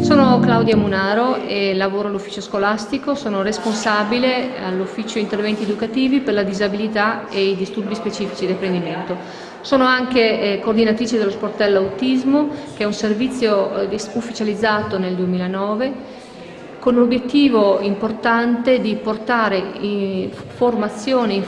Sono Claudia Munaro e lavoro all'ufficio scolastico, sono responsabile all'ufficio interventi educativi per la disabilità e i disturbi specifici di apprendimento. Sono anche coordinatrice dello sportello autismo, che è un servizio ufficializzato nel 2009, con l'obiettivo importante di portare informazioni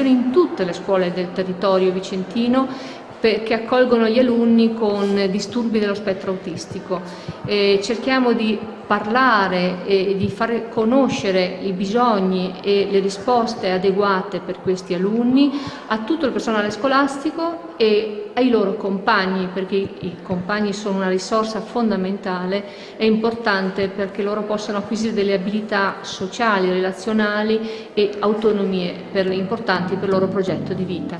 in tutte le scuole del territorio vicentino che accolgono gli alunni con disturbi dello spettro autistico. Cerchiamo di parlare e di far conoscere i bisogni e le risposte adeguate per questi alunni a tutto il personale scolastico e ai loro compagni, perché i compagni sono una risorsa fondamentale e importante perché loro possano acquisire delle abilità sociali, relazionali e autonomie importanti per il loro progetto di vita.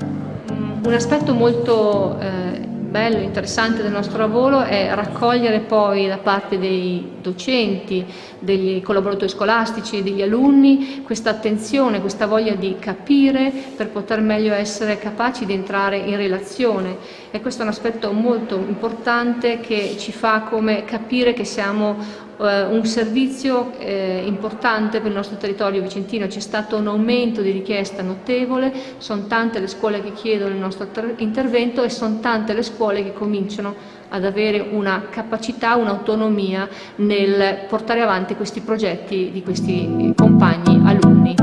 Un aspetto molto bello e interessante del nostro lavoro è raccogliere poi da parte dei docenti, degli collaboratori scolastici e degli alunni questa attenzione, questa voglia di capire per poter meglio essere capaci di entrare in relazione, e questo è un aspetto molto importante che ci fa come capire che siamo un servizio importante per il nostro territorio vicentino. C'è stato un aumento di richiesta notevole, sono tante le scuole che chiedono il nostro intervento e sono tante le scuole che cominciano ad avere una capacità, un'autonomia nel portare avanti questi progetti di questi compagni alunni.